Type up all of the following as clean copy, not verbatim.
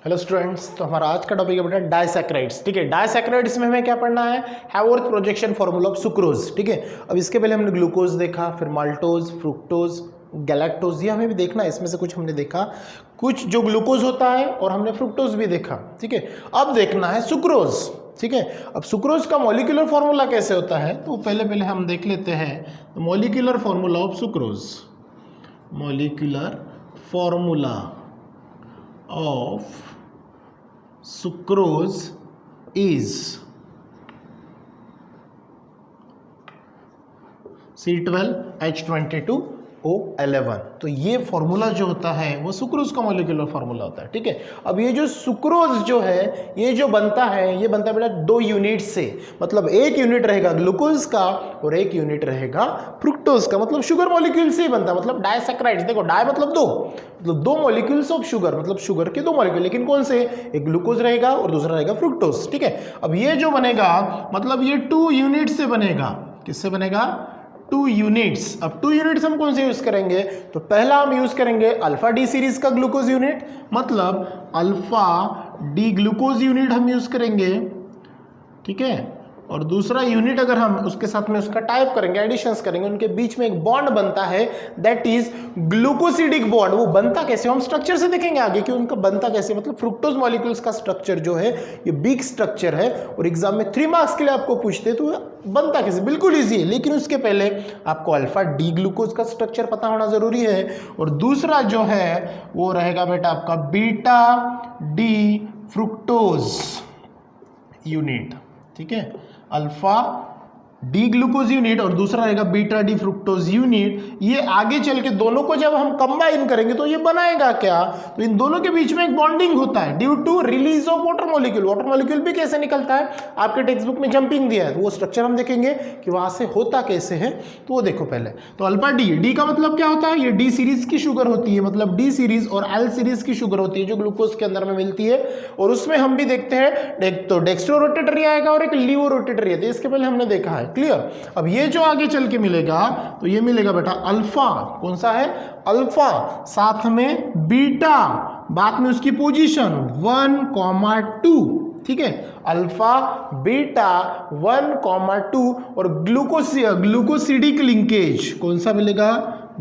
Hello students, तो हमारा आज का टॉपिक है बेटा डाइसैकेराइड्स। ठीक है, डाइसैकेराइड्स में हमें क्या पढ़ना है? हैवोर्थ प्रोजेक्शन फार्मूला ऑफ सुक्रोज। ठीक है, अब इसके पहले हमने ग्लूकोज देखा, फिर माल्टोज, फ्रुक्टोज, गैलेक्टोज, ये हमें भी देखना है। इसमें से कुछ हमने देखा, कुछ जो ग्लूकोज होता है, और हमने फ्रुक्टोज भी देखा। ठीक है, अब देखना है सुक्रोज। ठीक है, अब सुक्रोज का मॉलिक्यूलर फार्मूला कैसे होता है तो पहले हम देख लेते हैं। Molecular formula of sucrose, molecular formula of sucrose is C12H22O11। तो ये फॉर्मूला जो होता है वो सुक्रोज का मॉलिक्यूलर फार्मूला होता है। ठीक है, अब ये जो सुक्रोज जो है ये जो बनता है, ये बनता है बेटा 2 यूनिट से। मतलब एक यूनिट रहेगा ग्लूकोज का और एक यूनिट रहेगा फ्रुक्टोज का। मतलब शुगर मॉलिक्यूल से ही बनता है। मतलब डाइसैकेराइड्स, देखो डाई मतलब दो, मतलब 2 मॉलिक्यूल्स ऑफ शुगर, मतलब शुगर के 2 मॉलिक्यूल। लेकिन कौन से? एक ग्लूकोज रहेगा और दूसरा रहेगा फ्रुक्टोज। ठीक है, अब ये जो बनेगा मतलब ये 2 यूनिट से बनेगा। किससे बनेगा? 2 यूनिट्स। अब 2 यूनिट्स हम कौन से यूज करेंगे? तो पहला हम यूज करेंगे अल्फा डी सीरीज का ग्लूकोज यूनिट, मतलब अल्फा डी ग्लूकोज यूनिट हम यूज करेंगे। ठीक है, और दूसरा यूनिट अगर हम उसके साथ में उसका टाइप करेंगे, एडिशंस करेंगे, उनके बीच में एक बॉन्ड बनता है, दैट इज ग्लूकोसिडिक बॉन्ड। वो बनता कैसे हम स्ट्रक्चर से देखेंगे आगे कि उनका बनता कैसे। मतलब फ्रुक्टोज मॉलिक्यूल्स का स्ट्रक्चर जो है ये बिग स्ट्रक्चर है, और एग्जाम में 3 मार्क्स के लिए आपको पूछते तो बनता कैसे, बिल्कुल ईजी है। लेकिन उसके पहले आपको अल्फा डी ग्लूकोज का स्ट्रक्चर पता होना जरूरी है। और दूसरा जो है वो रहेगा बेटा आपका बीटा डी फ्रुक्टोज यूनिट। ठीक है, अल्फा डी ग्लूकोज यूनिट और दूसरा रहेगा बीटा डी फ्रुक्टोज यूनिट। ये आगे चल के दोनों को जब हम कंबाइन करेंगे तो ये बनाएगा क्या? तो इन दोनों के बीच में एक बॉन्डिंग होता है due to release of water molecule. Water molecule भी कैसे निकलता है, आपके टेक्स्ट बुक में जंपिंग दिया है, तो वो स्ट्रक्चर हम देखेंगे कि वहां से होता कैसे है। तो वो देखो पहले, तो अल्फा डी, डी का मतलब क्या होता है? ये डी सीरीज की शुगर होती है। मतलब डी सीरीज और एल सीरीज की शुगर होती है जो ग्लूकोज के अंदर में मिलती है। और उसमें हम भी देखते हैं तो डेक्स्ट्रो रोटेटरी आएगा और एक लीवो रोटेटरी आती है। इसके पहले हमने देखा है, क्लियर। अब ये जो आगे चल के मिलेगा तो ये मिलेगा बेटा अल्फा, कौन सा है? अल्फा, साथ में बीटा, बाद में उसकी पोजीशन 1,2। ठीक है, अल्फा बीटा 1,2 और ग्लूकोसिडिक लिंकेज, कौन सा मिलेगा?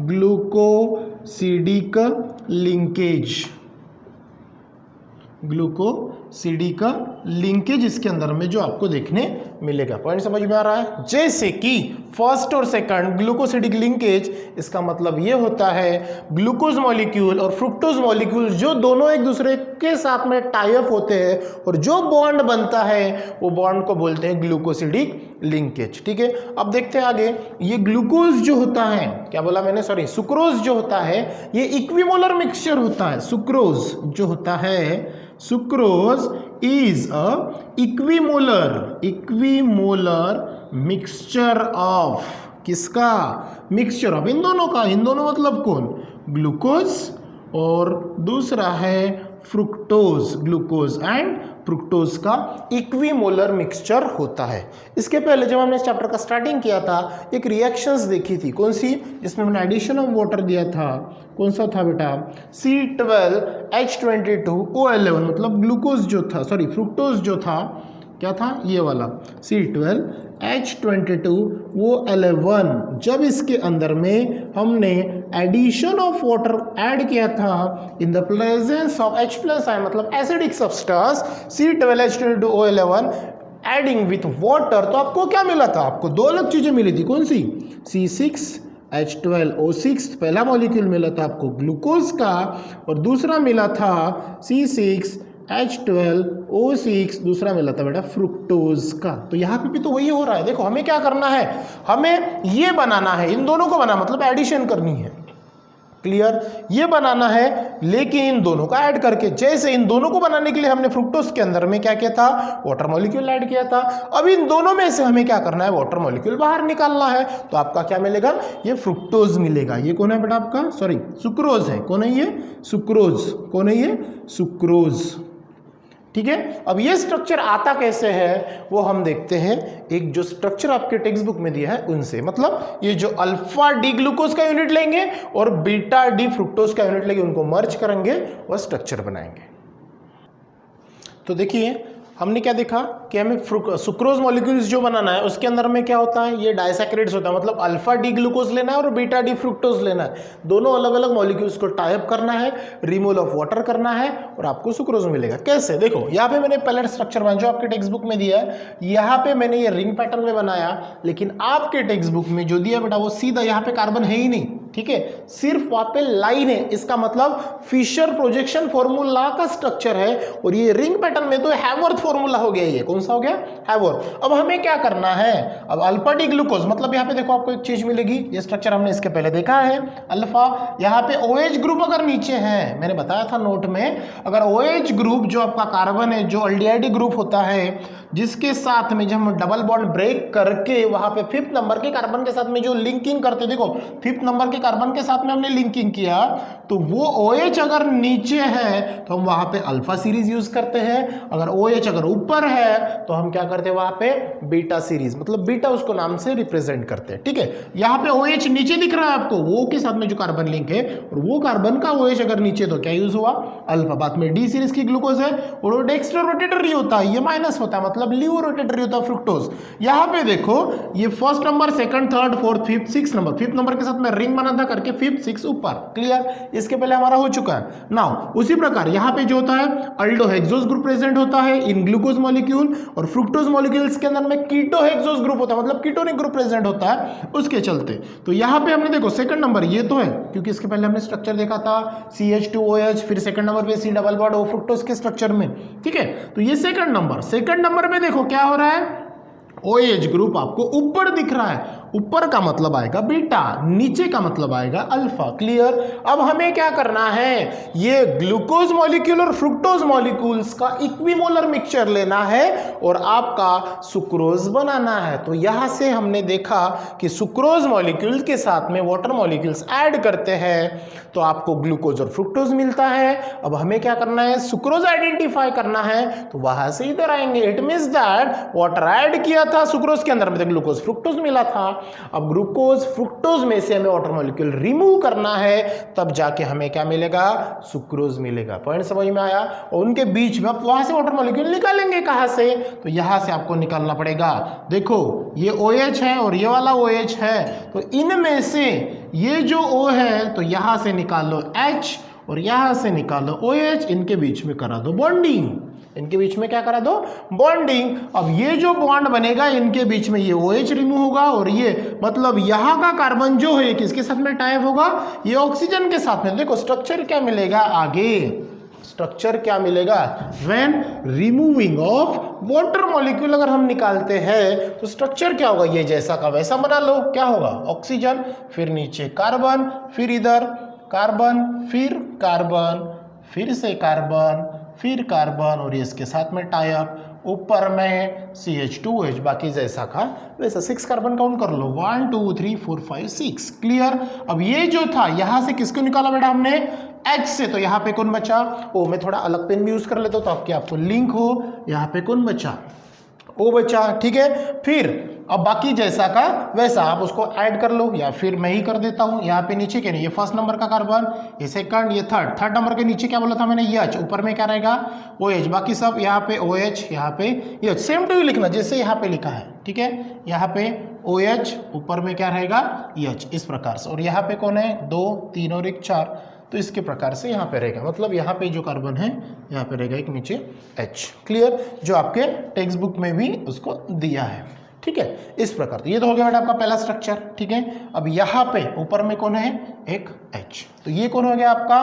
ग्लूकोसिडिक लिंकेज, ग्लूकोसिडिक लिंकेज इसके अंदर में जो आपको देखने मिलेगा। पॉइंट समझ में आ रहा है? जैसे कि फर्स्ट और सेकंड ग्लूकोसिडिक लिंकेज, इसका मतलब ये होता है ग्लूकोज मॉलिक्यूल और फ्रुक्टोज मॉलिक्यूल जो दोनों एक दूसरे के साथ में टाई अप होते हैं और जो बॉन्ड बनता है वो बॉन्ड को बोलते हैं ग्लूकोसिडिक लिंकेज। ठीक है, अब देखते हैं आगे। ये ग्लूकोज जो होता है, क्या बोला मैंने, सॉरी, सुक्रोज जो होता है ये इक्विमोलर मिक्सचर होता है। सुक्रोज जो होता है, sucrose is a equimolar mixture of, किसका? मिक्सचर ऑफ इन दोनों का। इन दोनों मतलब कौन? ग्लूकोज और दूसरा है फ्रुक्टोज, ग्लूकोज एंड फ्रुक्टोज का इक्विमोलर मिक्सचर होता है। इसके पहले जब हमने इस चैप्टर का स्टार्टिंग किया था एक रिएक्शंस देखी थी, कौन सी? जिसमें हमने एडिशन ऑफ वाटर दिया था। कौन सा था बेटा? C12H22O11, मतलब ग्लूकोज जो था, सॉरी फ्रुक्टोज जो था, क्या था? ये वाला C12H22O11। जब इसके अंदर में हमने एडिशन ऑफ वाटर ऐड किया था in the presence of H+ ion, मतलब acidic substance C12H22O11 adding with water, तो आपको क्या मिला था? आपको 2 अलग चीजें मिली थी। कौन सी? C6H12O6 पहला मॉलिक्यूल मिला था आपको ग्लूकोज का, और दूसरा मिला था C6H12O6, दूसरा मिला था बेटा फ्रुक्टोज का। तो यहाँ पे भी तो वही हो रहा है। देखो हमें क्या करना है, हमें ये बनाना है, इन दोनों को बनाना, मतलब एडिशन करनी है, क्लियर। ये बनाना है लेकिन इन दोनों का ऐड करके। जैसे इन दोनों को बनाने के लिए हमने फ्रुक्टोज के अंदर में क्या किया था? वाटर मॉलिक्यूल ऐड किया था। अब इन दोनों में से हमें क्या करना है? वाटर मॉलिक्यूल बाहर निकालना है। तो आपका क्या मिलेगा? ये फ्रुक्टोज मिलेगा। ये कौन है बेटा? आपका सॉरी सुक्रोज है। कौन है ये? सुक्रोज। कौन है ये? सुक्रोज। ठीक है, अब ये स्ट्रक्चर आता कैसे है वो हम देखते हैं। एक जो स्ट्रक्चर आपके टेक्स्ट बुक में दिया है उनसे, मतलब ये जो अल्फा डी ग्लूकोज का यूनिट लेंगे और बीटा डी फ्रुक्टोज का यूनिट लेंगे, उनको मर्ज करेंगे और स्ट्रक्चर बनाएंगे। तो देखिए हमने क्या देखा कि हमें सुक्रोज मॉलिक्यूल्स जो बनाना है उसके अंदर में क्या होता है, ये डाइसैकेराइड्स होता है, मतलब अल्फा डी ग्लूकोज लेना है और बीटा डी फ्रुक्टोज लेना है। दोनों अलग अलग मॉलिक्यूल्स को टाइप करना है, रिमूवल ऑफ वाटर करना है और आपको सुक्रोज मिलेगा। कैसे, देखो यहाँ पे मैंने पहले स्ट्रक्चर बनाया जो आपके टेक्स्ट बुक में दिया है, यहाँ पे मैंने ये रिंग पैटर्न में बनाया, लेकिन आपके टेक्स्ट बुक में जो दिया बेटा वो सीधा, यहाँ पे कार्बन है ही नहीं, ठीक है, सिर्फ वहां पे लाइन है। इसका मतलब फिशर प्रोजेक्शन फॉर्मूला का स्ट्रक्चर है और ये रिंग पैटर्न में तो हैवर्थ फॉर्मूला हो गया। ये कौन सा हो गया, हैवर्थ। अब हमें क्या करना है, अब अल्फा डी ग्लूकोज, मतलब यहाँ पे देखो आपको एक चीज मिलेगी, ये स्ट्रक्चर हमने इसके पहले देखा है, अल्फा, यहाँ पे OH ग्रुप अगर नीचे है, मैंने बताया था नोट में, अगर OH ग्रुप जो आपका कार्बन है, जो एल्डिहाइड ग्रुप होता है, जिसके साथ में जब हम डबल बॉन्ड ब्रेक करके वहां पे 5th नंबर के कार्बन के साथ में जो लिंकिंग करते, देखो 5th नंबर के कार्बन के साथ में हमने लिंकिंग किया, तो वो OH अगर नीचे है तो हम वहां पे अल्फा सीरीज यूज करते हैं, अगर OH अगर ऊपर है तो हम क्या करते हैं वहां पे बीटा सीरीज, मतलब बीटा उसको नाम से रिप्रेजेंट करते हैं, ठीक है। यहाँ पे OH नीचे दिख रहा है आपको, वो के साथ में जो कार्बन लिंक है, और वो कार्बन का OH अगर नीचे तो क्या यूज हुआ, अल्फा। बाद में डी सीरीज की ग्लूकोज है और वो डेक्स्ट्रो रोटेटरी होता है, ये माइनस होता है, मतलब लियो रोटेटरी होता है फ्रुक्टोज। यहाँ पे देखो ये first number, second, third, fourth, fifth, 6th number, 5th number के साथ में रिंग बना था करके 5th, 6th ऊपर, क्लियर, इसके पहले हमारा हो चुका है। नाउ उसी प्रकार यहाँ पे जो होता है अल्डोहेक्सोस ग्रुप प्रेजेंट होता है इन ग्लूकोज मॉलिक्यूल, और फ्रुक्टोज मॉलिक्यूल्स के अंदर में कीटोहेक्सोस ग्रुप होता है, मतलब कीटोनिक ग्रुप प्रेजेंट होता है उसके चलते। तो यहाँ पे हमने देखो सेकंड नंबर ये तो है, क्योंकि इसके पहले हमने स्ट्रक्चर देखा था CH2OH, फिर सेकंड नंबर पे C double bond O fructose के स्ट्रक्चर में, ठीक है। तो ये सेकंड नंबर पे देखो क्या हो रहा है, OH ग्रुप आपको ऊपर दिख रहा है, ऊपर का मतलब आएगा बीटा, नीचे का मतलब आएगा अल्फा, क्लियर। अब हमें क्या करना है, ये ग्लूकोज मॉलिक्यूल और फ्रुक्टोज मॉलिक्यूल्स का इक्विमोलर मिक्सचर लेना है और आपका सुक्रोज बनाना है। तो यहां से हमने देखा कि सुक्रोज मॉलिक्यूल के साथ में वाटर मॉलिक्यूल्स ऐड करते हैं तो आपको ग्लूकोज और फ्रुक्टोज मिलता है। अब हमें क्या करना है, सुक्रोज आइडेंटिफाई करना है, तो वहां से इधर आएंगे। It means that water add किया था सुक्रोज के अंदर में, तो ग्लूकोज फ्रुक्टोज मिला था। अब ग्लूकोज फ्रुक्टोज में से हमें वाटर मॉलिक्यूल रिमूव करना है, तब जाके हमें क्या मिलेगा, सुक्रोज मिलेगा। पॉइंट समझ में आया। और उनके बीच में आप वहां से वाटर मॉलिक्यूल निकालेंगे कहां से, तो यहां से आपको निकालना पड़ेगा। देखो ये OH है और ये वाला OH है, तो इनमें से ये जो O है तो यहां से निकाल लो H और यहां से निकालो OH, इनके बीच में करा दो बॉन्डिंग, इनके बीच में क्या करा दो, बॉन्डिंग। अब ये जो बॉन्ड बनेगा इनके बीच में, ये OH रिमूव होगा और ये मतलब यहाँ का कार्बन जो है किसके साथ में टाइप होगा, ये ऑक्सीजन के साथ में। देखो स्ट्रक्चर क्या मिलेगा आगे, स्ट्रक्चर क्या मिलेगा, when removing of water molecule अगर हम निकालते हैं तो स्ट्रक्चर क्या होगा, ये जैसा का वैसा बना लो। क्या होगा, ऑक्सीजन, फिर नीचे कार्बन, फिर इधर कार्बन, फिर कार्बन, फिर से कार्बन, फिर कार्बन और ये इसके साथ में टाइप, ऊपर में CH2OH, बाकी जैसा का वैसा। 6 कार्बन काउंट कर लो, 1 2 3 4 5 6, क्लियर। अब ये जो था यहाँ से किसको निकाला बेटा हमने, H से, तो यहाँ पे कौन बचा, ओ मैं थोड़ा अलग पेन भी यूज कर लेता हूँ तो आपके आपको लिंक हो। यहाँ पे कौन बचा, O बचा, ठीक है। फिर अब बाकी जैसा का वैसा आप उसको ऐड कर लो, या फिर मैं ही कर देता हूँ। यहाँ पे नीचे क्या नहीं, ये फर्स्ट नंबर का कार्बन, ये सेकंड, ये थर्ड नंबर के नीचे क्या बोला था मैंने, H, ऊपर में क्या रहेगा OH, बाकी सब यहाँ पे OH, यहाँ पे H, सेम टू यू लिखना जैसे यहाँ पे लिखा है, ठीक है। यहाँ पे OH, ऊपर में क्या रहेगा H, इस प्रकार से। और यहाँ पे कौन है, 2 3 और 1 4, तो इसके प्रकार से यहाँ पे रहेगा, मतलब यहाँ पे जो कार्बन है यहाँ पे रहेगा एक नीचे H, क्लियर, जो आपके टेक्स्ट बुक में भी उसको दिया है, ठीक है। इस प्रकार तो ये तो हो गया बेटा आपका पहला स्ट्रक्चर, ठीक है। अब यहाँ पे ऊपर में कौन है, एक H, तो ये कौन हो गया आपका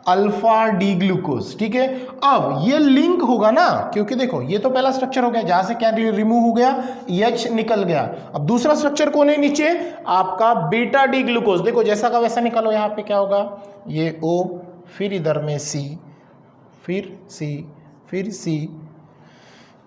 अल्फा डी ग्लूकोज, ठीक है। अब ये लिंक होगा ना, क्योंकि देखो ये तो पहला स्ट्रक्चर हो गया जहां से क्या रिमूव हो गया, H निकल गया। अब दूसरा स्ट्रक्चर कौन है नीचे, आपका बीटा डी ग्लूकोज। देखो जैसा का वैसा निकालो, यहाँ पे क्या होगा, ये O, फिर इधर में C, फिर C, फिर C,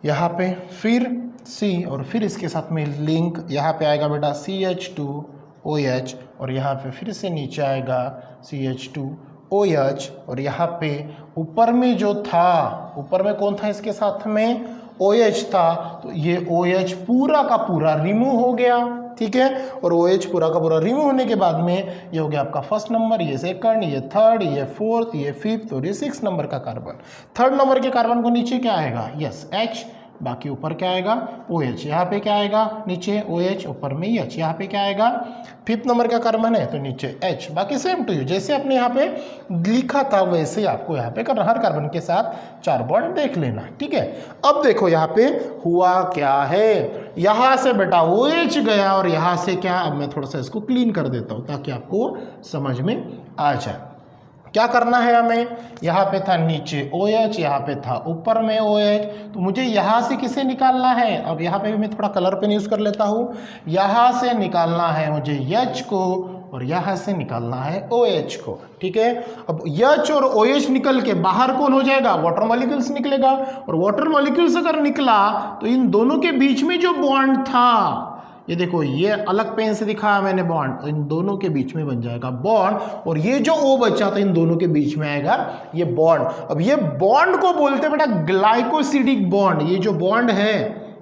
यहाँ पे फिर C, और फिर इसके साथ में लिंक यहाँ पे आएगा बेटा CH2OH, और यहाँ पे फिर से नीचे आएगा CH2OH, और यहाँ पे ऊपर में जो था, ऊपर में कौन था इसके साथ में, OH था, तो ये OH पूरा का पूरा रिमूव हो गया। ठीक है। और OH पूरा का पूरा रिमूव होने के बाद में ये हो गया आपका फर्स्ट नंबर, ये सेकंड, ये थर्ड, ये फोर्थ, ये फिफ्थ और ये 6 नंबर का कार्बन। थर्ड नंबर के कार्बन को नीचे क्या आएगा, यस H, बाकी ऊपर क्या आएगा OH, यहाँ पे क्या आएगा नीचे OH, ऊपर में H, यहाँ पे क्या आएगा फिफ्थ नंबर का कार्बन है तो नीचे H, बाकी सेम टू यू जैसे आपने यहाँ पे लिखा था वैसे आपको यहाँ पे करना, हर कार्बन के साथ 4 बॉन्ड देख लेना, ठीक है। अब देखो यहाँ पे हुआ क्या है, यहाँ से बेटा OH गया और यहाँ से क्या, अब मैं थोड़ा सा इसको क्लीन कर देता हूँ ताकि आपको समझ में आ जाए। क्या करना है हमें, यहाँ पे था नीचे OH, यहाँ पे था ऊपर में OH, तो मुझे यहाँ से किसे निकालना है, अब यहाँ पे भी मैं थोड़ा कलर पेन यूज़ कर लेता हूँ, यहाँ से निकालना है मुझे H को और यहाँ से निकालना है OH को, ठीक है। अब H और OH निकल के बाहर कौन हो जाएगा, वाटर मॉलिक्यूल्स निकलेगा, और वाटर मॉलिक्यूल्स अगर निकला तो इन दोनों के बीच में जो बॉन्ड था, ये देखो ये अलग पेन से दिखाया मैंने बॉन्ड, इन दोनों के बीच में बन जाएगा बॉन्ड, और ये जो O बचा था इन दोनों के बीच में आएगा ये बॉन्ड। अब ये बॉन्ड को बोलते हैं बेटा ग्लाइकोसिडिक बॉन्ड। ये जो बॉन्ड है,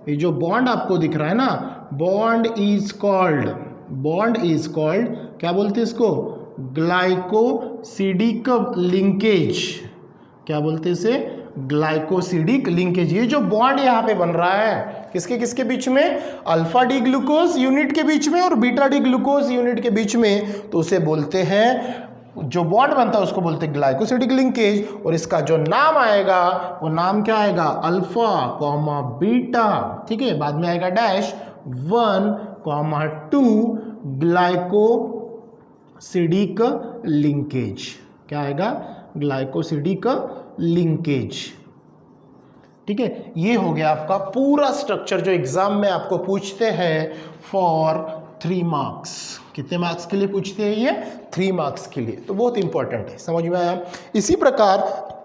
ये जो बॉन्ड आपको दिख रहा है ना, बॉन्ड इज कॉल्ड क्या बोलते हैं इसको, ग्लाइकोसिडिक लिंकेज। क्या बोलते हैं इसे, ग्लाइकोसिडिक लिंकेज। ये जो बॉन्ड यहाँ पे बन रहा है किसके किसके बीच में, अल्फा डी ग्लूकोज यूनिट के बीच में और बीटा डी ग्लूकोज यूनिट के बीच में, तो उसे बोलते हैं, जो बॉन्ड बनता है उसको बोलते हैं ग्लाइकोसिडिक लिंकेज। और इसका जो नाम आएगा वो नाम क्या आएगा, अल्फा कॉमा बीटा, ठीक है, बाद में आएगा डैश 1,2 ग्लाइकोसिडिक लिंकेज। क्या आएगा, ग्लाइकोसिडिक लिंकेज, ठीक है। ये हो गया आपका पूरा स्ट्रक्चर जो एग्जाम में आपको पूछते हैं फॉर 3 मार्क्स। कितने मार्क्स के लिए पूछते हैं ये, 3 मार्क्स के लिए, तो बहुत इंपॉर्टेंट है, समझ में आया। इसी प्रकार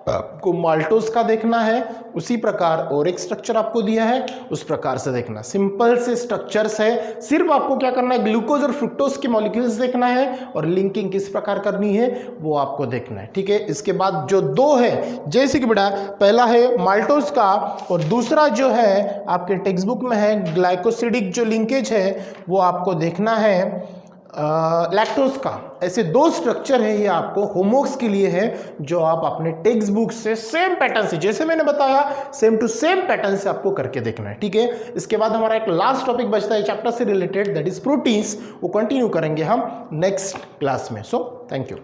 आपको माल्टोज का देखना है, उसी प्रकार और एक स्ट्रक्चर आपको दिया है उस प्रकार से देखना, सिंपल से स्ट्रक्चर्स है। सिर्फ आपको क्या करना है, ग्लूकोज और फ्रुक्टोज के मॉलिक्यूल्स देखना है और लिंकिंग किस प्रकार करनी है वो आपको देखना है, ठीक है। इसके बाद जो 2 है, जैसे कि बेटा पहला है माल्टोज का और दूसरा जो है आपके टेक्स्ट बुक में है ग्लाइकोसिडिक जो लिंकेज है वो आपको देखना है लैक्टोज का। ऐसे 2 स्ट्रक्चर है ये आपको होमवर्क्स के लिए है, जो आप अपने टेक्स्ट बुक से सेम पैटर्न से, जैसे मैंने बताया सेम टू सेम पैटर्न से आपको करके देखना है, ठीक है। इसके बाद हमारा एक लास्ट टॉपिक बचता है चैप्टर से रिलेटेड, दैट इज प्रोटीन्स, वो कंटिन्यू करेंगे हम नेक्स्ट क्लास में। So thank you.